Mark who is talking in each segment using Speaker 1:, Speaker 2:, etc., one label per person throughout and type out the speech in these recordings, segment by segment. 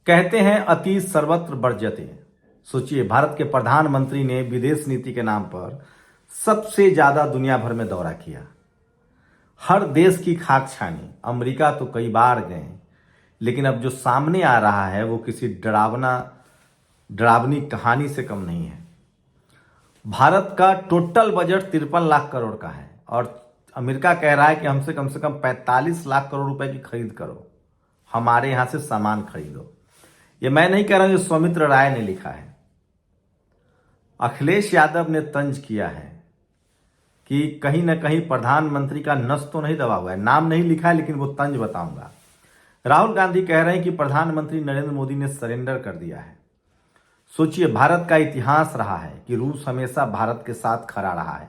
Speaker 1: कहते हैं अति सर्वत्र वर्ज्यते। सोचिए, भारत के प्रधानमंत्री ने विदेश नीति के नाम पर सबसे ज्यादा दुनिया भर में दौरा किया, हर देश की खाक छानी। अमेरिका तो कई बार गए, लेकिन अब जो सामने आ रहा है वो किसी डरावनी कहानी से कम नहीं है। भारत का टोटल बजट 53 लाख करोड़ का है और अमेरिका कह रहा है कि हमसे कम से कम 45 लाख करोड़ रुपए की खरीद करो, हमारे यहां से सामान खरीदो। ये मैं नहीं कह रहा हूं, ये सौमित्र राय ने लिखा है। अखिलेश यादव ने तंज किया है कि कहीं ना कहीं प्रधानमंत्री का नस तो नहीं दबा हुआ है। नाम नहीं लिखा है, लेकिन वो तंज बताऊंगा। राहुल गांधी कह रहे हैं कि प्रधानमंत्री नरेंद्र मोदी ने सरेंडर कर दिया है। सोचिए, भारत का इतिहास रहा है कि रूस हमेशा भारत के साथ खड़ा रहा है।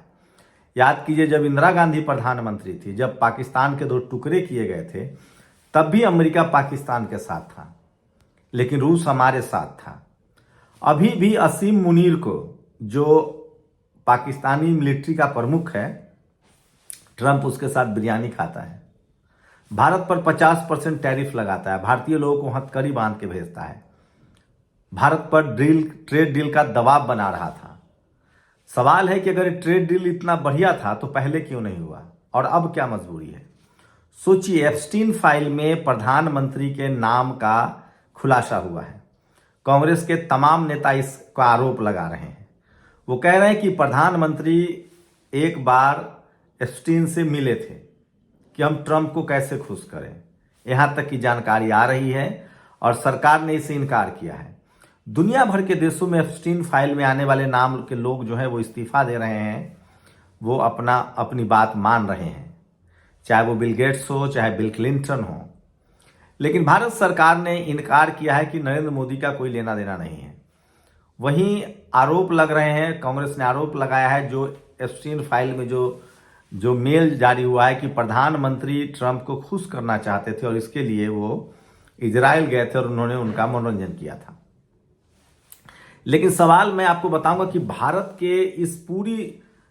Speaker 1: याद कीजिए, जब इंदिरा गांधी प्रधानमंत्री थी, जब पाकिस्तान के 2 टुकड़े किए गए थे, तब भी अमेरिका पाकिस्तान के साथ था, लेकिन रूस हमारे साथ था। अभी भी असीम मुनीर को, जो पाकिस्तानी मिलिट्री का प्रमुख है, ट्रंप उसके साथ बिरयानी खाता है, भारत पर 50% टैरिफ लगाता है, भारतीय लोगों को हथकड़ी बांध के भेजता है, भारत पर ट्रेड डील का दबाव बना रहा था। सवाल है कि अगर ट्रेड डील इतना बढ़िया था तो पहले क्यों नहीं हुआ, और अब क्या मजबूरी है। सोचिए, एप्स्टीन फाइल में प्रधानमंत्री के नाम का खुलासा हुआ है। कांग्रेस के तमाम नेता इसका आरोप लगा रहे हैं। वो कह रहे हैं कि प्रधानमंत्री एक बार एप्स्टीन से मिले थे कि हम ट्रंप को कैसे खुश करें। यहां तक की जानकारी आ रही है और सरकार ने इसे इनकार किया है। दुनिया भर के देशों में एप्स्टीन फाइल में आने वाले नाम के लोग जो है वो इस्तीफा दे रहे हैं, वो अपनी बात मान रहे हैं, चाहे वो बिल गेट्स हो, चाहे बिल क्लिंटन हो। लेकिन भारत सरकार ने इनकार किया है कि नरेंद्र मोदी का कोई लेना देना नहीं है। वहीं आरोप लग रहे हैं, कांग्रेस ने आरोप लगाया है, जो एप्स्टीन फाइल में जो मेल जारी हुआ है कि प्रधानमंत्री ट्रंप को खुश करना चाहते थे और इसके लिए वो इजराइल गए थे और उन्होंने उनका मनोरंजन किया था। लेकिन सवाल मैं आपको बताऊंगा कि भारत के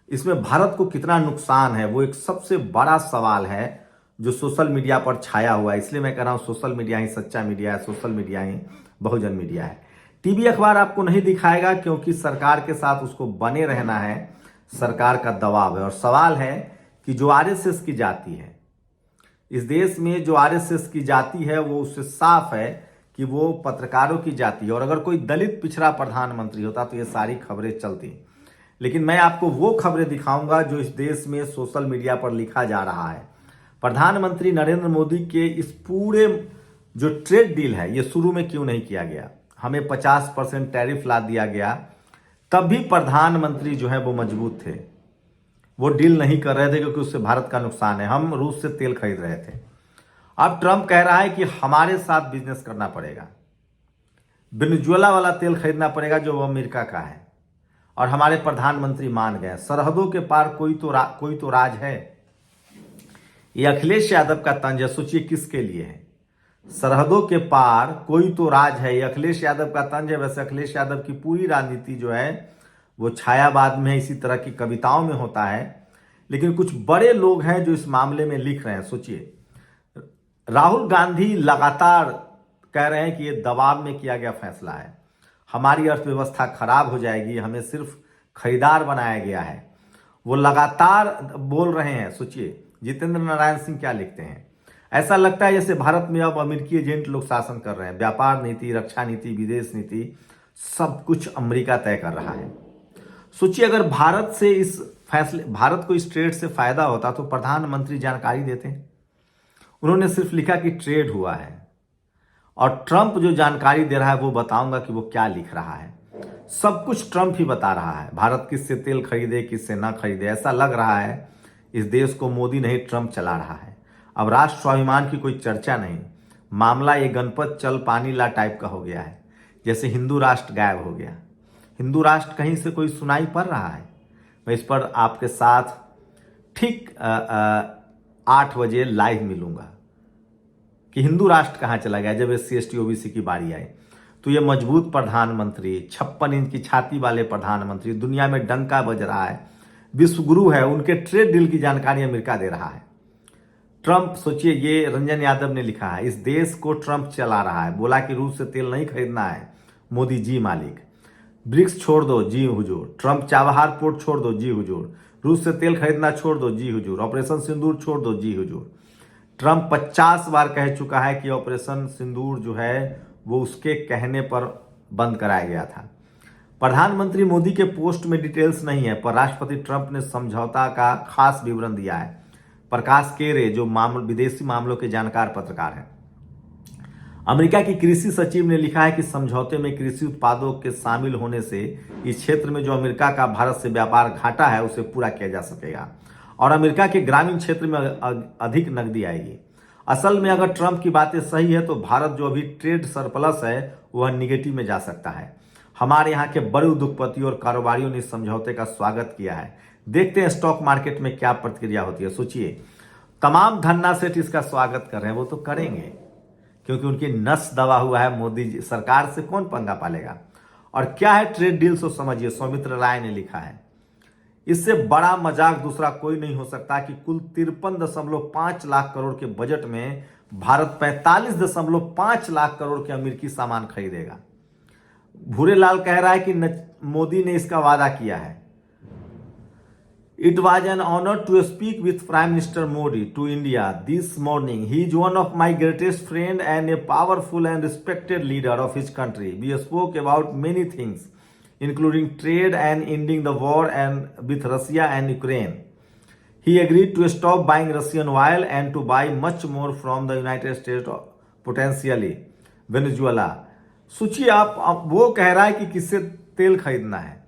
Speaker 1: इसमें भारत को कितना नुकसान है, वो एक सबसे बड़ा सवाल है जो सोशल मीडिया पर छाया हुआ है। इसलिए मैं कह रहा हूं, सोशल मीडिया ही सच्चा मीडिया है, सोशल मीडिया ही बहुजन मीडिया है। टीवी अखबार आपको नहीं दिखाएगा क्योंकि सरकार के साथ उसको बने रहना है, सरकार का दबाव है। और सवाल है कि जो आरएसएस की जाति है इस देश में, जो आरएसएस की जाति है, वो उससे साफ है कि वो पत्रकारों की जाति है। और अगर कोई दलित पिछड़ा प्रधानमंत्री होता तो ये सारी खबरें चलती। लेकिन मैं आपको वो खबरें दिखाऊंगा जो इस देश में सोशल मीडिया पर लिखा जा रहा है। प्रधानमंत्री नरेंद्र मोदी के इस पूरे जो ट्रेड डील है, ये शुरू में क्यों नहीं किया गया। हमें 50% टैरिफ ला दिया गया, तब भी प्रधानमंत्री जो है वो मजबूत थे, वो डील नहीं कर रहे थे क्योंकि उससे भारत का नुकसान है। हम रूस से तेल खरीद रहे थे। अब ट्रंप कह रहा है कि हमारे साथ बिजनेस करना पड़ेगा, वेनेजुएला वाला तेल खरीदना पड़ेगा जो अमेरिका का है, और हमारे प्रधानमंत्री मान गए। सरहदों के पार कोई तो राज है। ये अखिलेश यादव का तंज है। सोचिए किसके लिए है, सरहदों के पार कोई तो राज है, ये अखिलेश यादव का तंज है। वैसे अखिलेश यादव की पूरी राजनीति जो है वो छायावाद में, इसी तरह की कविताओं में होता है। लेकिन कुछ बड़े लोग हैं जो इस मामले में लिख रहे हैं। सोचिए, राहुल गांधी लगातार कह रहे हैं कि ये दबाव में किया गया फैसला है, हमारी अर्थव्यवस्था खराब हो जाएगी, हमें सिर्फ खरीदार बनाया गया है। वो लगातार बोल रहे हैं। सोचिए, जितेंद्र नारायण सिंह क्या लिखते हैं, ऐसा लगता है जैसे भारत में अब अमेरिकी एजेंट लोग शासन कर रहे हैं। व्यापार नीति, रक्षा नीति, विदेश नीति, सब कुछ अमेरिका तय कर रहा है। सोचिए, अगर भारत को इस ट्रेड से फायदा होता तो प्रधानमंत्री जानकारी देते। उन्होंने सिर्फ लिखा कि ट्रेड हुआ है, और ट्रंप जो जानकारी दे रहा है वो बताऊंगा कि वो क्या लिख रहा है। सब कुछ ट्रंप ही बता रहा है, भारत किससे तेल खरीदे, किससे ना खरीदे। ऐसा लग रहा है इस देश को मोदी नहीं ट्रंप चला रहा है। अब राष्ट्र स्वाभिमान की कोई चर्चा नहीं, मामला ये गणपत चल पानी ला टाइप का हो गया है, जैसे हिंदू राष्ट्र गायब हो गया। हिंदू राष्ट्र कहीं से कोई सुनाई पड़ रहा है। मैं इस पर आपके साथ ठीक 8 बजे लाइव मिलूंगा कि हिंदू राष्ट्र कहां चला गया जब SC ST OBC की बारी आई। तो ये मजबूत प्रधानमंत्री, 56 इंच की छाती वाले प्रधानमंत्री, दुनिया में डंका बज रहा है, विश्व गुरु है, उनके ट्रेड डील की जानकारी अमेरिका दे रहा है। ट्रंप, सोचिए, ये रंजन यादव ने लिखा है, इस देश को ट्रंप चला रहा है, बोला कि रूस से तेल नहीं खरीदना है, मोदी जी मालिक। ब्रिक्स छोड़ दो, जी हुजूर। ट्रंप चाबहार पोर्ट छोड़ दो, जी हुजूर। रूस से तेल खरीदना छोड़ दो, जी हुजूर। ऑपरेशन सिंदूर छोड़ दो, जी हुजूर। ट्रंप 50 बार कह चुका है कि ऑपरेशन सिंदूर जो है वो उसके कहने पर बंद कराया गया था। प्रधानमंत्री मोदी के पोस्ट में डिटेल्स नहीं है, पर राष्ट्रपति ट्रंप ने समझौता का खास विवरण दिया है। प्रकाश केरे, जो विदेशी मामलों के जानकार पत्रकार हैं, अमेरिका की कृषि सचिव ने लिखा है कि समझौते में कृषि उत्पादों के शामिल होने से इस क्षेत्र में जो अमेरिका का भारत से व्यापार घाटा है उसे पूरा किया जा सकेगा और अमेरिका के ग्रामीण क्षेत्र में अधिक नकदी आएगी। असल में अगर ट्रंप की बातें सही है तो भारत जो अभी ट्रेड सरप्लस है वह निगेटिव में जा सकता है। हमारे यहाँ के बड़े उद्योगपतियों और कारोबारियों ने इस समझौते का स्वागत किया है। देखते हैं स्टॉक मार्केट में क्या प्रतिक्रिया होती है। सोचिए, तमाम धन्ना सेठ इसका स्वागत कर रहे हैं, वो तो करेंगे क्योंकि उनकी नस दबा हुआ है। मोदी जी सरकार से कौन पंगा पालेगा। और क्या है ट्रेड डील, सो समझिए। सौमित्र राय ने लिखा है, इससे बड़ा मजाक दूसरा कोई नहीं हो सकता कि कुल 53.5 लाख करोड़ के बजट में भारत 45.5 लाख करोड़ के अमेरिकी सामान खरीदेगा। भूरेलाल कह रहा है कि मोदी ने इसका वादा किया है। It was an honor to speak with Prime Minister Modi to India this morning. He is one of my greatest friends and a powerful and respected leader of his country. We spoke about many things, including trade and ending the war and with Russia and Ukraine. He agreed to stop buying Russian oil and to buy much more from the United States, potentially Venezuela. सोचिए आप, वो कह रहा है कि किससे तेल खरीदना है,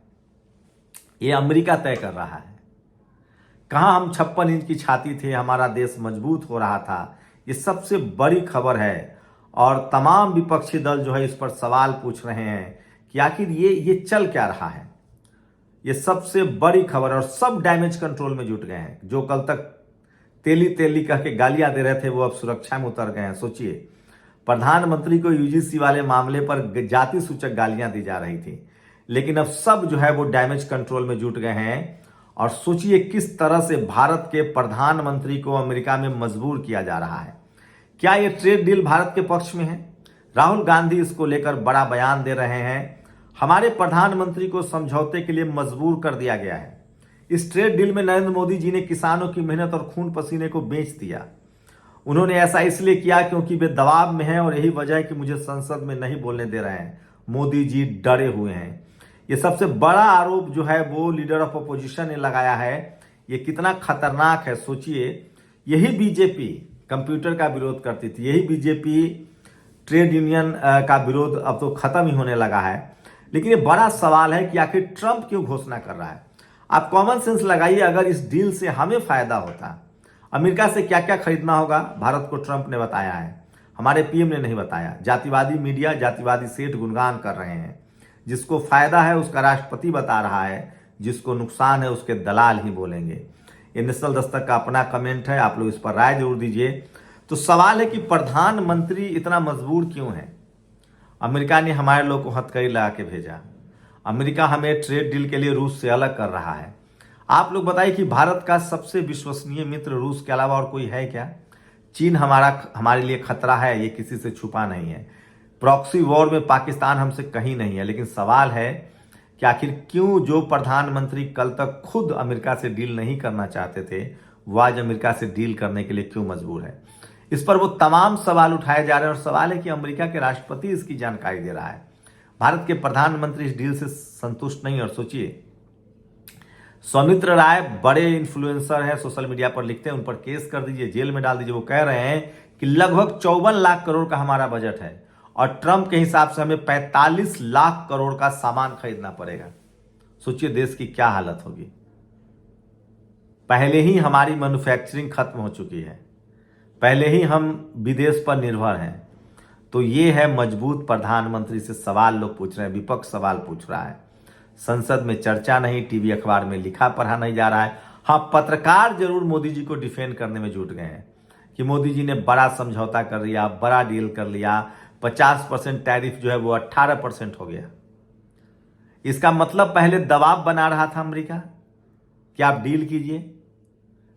Speaker 1: ये अमेरिका तय कर रहा है। कहाँ हम 56 इंच की छाती थे, हमारा देश मजबूत हो रहा था। ये सबसे बड़ी खबर है और तमाम विपक्षी दल जो है इस पर सवाल पूछ रहे हैं कि आखिर ये चल क्या रहा है। ये सबसे बड़ी खबर है और सब डैमेज कंट्रोल में जुट गए हैं। जो कल तक तेली तेली कह के गालियां दे रहे थे वो अब सुरक्षा में उतर गए हैं। सोचिए, प्रधानमंत्री को यूजीसी वाले मामले पर जाति सूचक गालियां दी जा रही थी, लेकिन अब सब जो है वो डैमेज कंट्रोल में जुट गए हैं। और सोचिए किस तरह से भारत के प्रधानमंत्री को अमेरिका में मजबूर किया जा रहा है। क्या यह ट्रेड डील भारत के पक्ष में है? राहुल गांधी इसको लेकर बड़ा बयान दे रहे हैं। हमारे प्रधानमंत्री को समझौते के लिए मजबूर कर दिया गया है। इस ट्रेड डील में नरेंद्र मोदी जी ने किसानों की मेहनत और खून पसीने को बेच दिया। उन्होंने ऐसा इसलिए किया क्योंकि वे दबाव में हैं और यही वजह है कि मुझे संसद में नहीं बोलने दे रहे हैं। मोदी जी डरे हुए हैं। ये सबसे बड़ा आरोप जो है वो लीडर ऑफ अपोजिशन ने लगाया है। ये कितना खतरनाक है सोचिए। यही बीजेपी कंप्यूटर का विरोध करती थी, यही बीजेपी ट्रेड यूनियन का विरोध अब तो खत्म ही होने लगा है। लेकिन ये बड़ा सवाल है कि आखिर ट्रंप क्यों घोषणा कर रहा है। आप कॉमन सेंस लगाइए, अगर इस डील से हमें फायदा होता, अमेरिका से क्या क्या खरीदना होगा भारत को ट्रंप ने बताया है, हमारे पीएम ने नहीं बताया। जातिवादी मीडिया, जातिवादी सेठ गुणगान कर रहे हैं। जिसको फायदा है उसका राष्ट्रपति बता रहा है, जिसको नुकसान है उसके दलाल ही बोलेंगे। ये नेशनल दस्तक का अपना कमेंट है, आप लोग इस पर राय जरूर दीजिए। तो सवाल है कि प्रधानमंत्री इतना मजबूर क्यों है। अमेरिका ने हमारे लोग को हथकड़ी लगा के भेजा। अमेरिका हमें ट्रेड डील के लिए रूस से अलग कर रहा है। आप लोग बताइए कि भारत का सबसे विश्वसनीय मित्र रूस के अलावा और कोई है क्या? चीन हमारे लिए खतरा है, ये किसी से छुपा नहीं है। प्रॉक्सी वॉर में पाकिस्तान हमसे कहीं नहीं है। लेकिन सवाल है कि आखिर क्यों जो प्रधानमंत्री कल तक खुद अमेरिका से डील नहीं करना चाहते थे वो आज अमेरिका से डील करने के लिए क्यों मजबूर है। इस पर वो तमाम सवाल उठाए जा रहे हैं और सवाल है कि अमेरिका के राष्ट्रपति इसकी जानकारी दे रहा है। भारत के प्रधानमंत्री इस डील से संतुष्ट नहीं। और सोचिए, सौमित्र राय बड़े इन्फ्लुएंसर हैं, सोशल मीडिया पर लिखते हैं, उन पर केस कर दीजिए, जेल में डाल दीजिए। वो कह रहे हैं कि लगभग 54 लाख करोड़ का हमारा बजट है और ट्रंप के हिसाब से हमें 45 लाख करोड़ का सामान खरीदना पड़ेगा। सोचिए देश की क्या हालत होगी। पहले ही हमारी मैन्युफैक्चरिंग खत्म हो चुकी है, पहले ही हम विदेश पर निर्भर हैं। तो ये है मजबूत प्रधानमंत्री से सवाल लोग पूछ रहे हैं, विपक्ष सवाल पूछ रहा है। संसद में चर्चा नहीं, टीवी अखबार में लिखा पढ़ा नहीं जा रहा है। हाँ, पत्रकार जरूर मोदी जी को डिफेंड करने में जुट गए हैं कि मोदी जी ने बड़ा समझौता कर लिया, बड़ा डील कर लिया, 50% टैरिफ जो है वो 18% हो गया। इसका मतलब पहले दबाव बना रहा था अमेरिका कि आप डील कीजिए।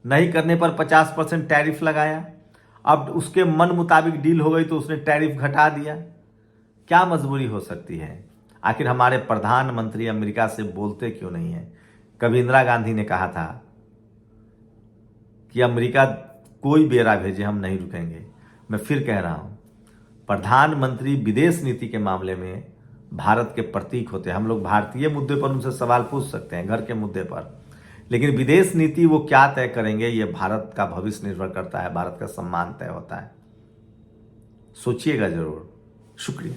Speaker 1: नहीं करने पर 50% टैरिफ लगाया। अब उसके मन मुताबिक डील हो गई तो उसने टैरिफ घटा दिया। क्या मजबूरी हो सकती है? आखिर हमारे प्रधानमंत्री अमेरिका से बोलते क्यों नहीं है? कभी इंदिरा गांधी ने कहा था कि अमेरिका कोई बेरा भेजे हम नहीं रुकेंगे। मैं फिर कह रहा हूं, प्रधानमंत्री विदेश नीति के मामले में भारत के प्रतीक होते हैं। हम लोग भारतीय मुद्दे पर उनसे सवाल पूछ सकते हैं, घर के मुद्दे पर, लेकिन विदेश नीति वो क्या तय करेंगे ये भारत का भविष्य निर्भर करता है, भारत का सम्मान तय होता है। सोचिएगा जरूर। शुक्रिया।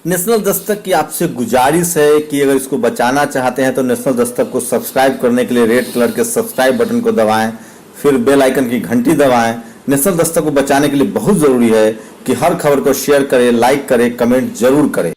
Speaker 2: नेशनल दस्तक की आपसे गुजारिश है कि अगर इसको बचाना चाहते हैं तो नेशनल दस्तक को सब्सक्राइब करने के लिए रेड कलर के सब्सक्राइब बटन को दबाएं, फिर बेल आइकन की घंटी दबाएं। नेशनल दस्तक को बचाने के लिए बहुत जरूरी है कि हर खबर को शेयर करें, लाइक करें, कमेंट जरूर करें।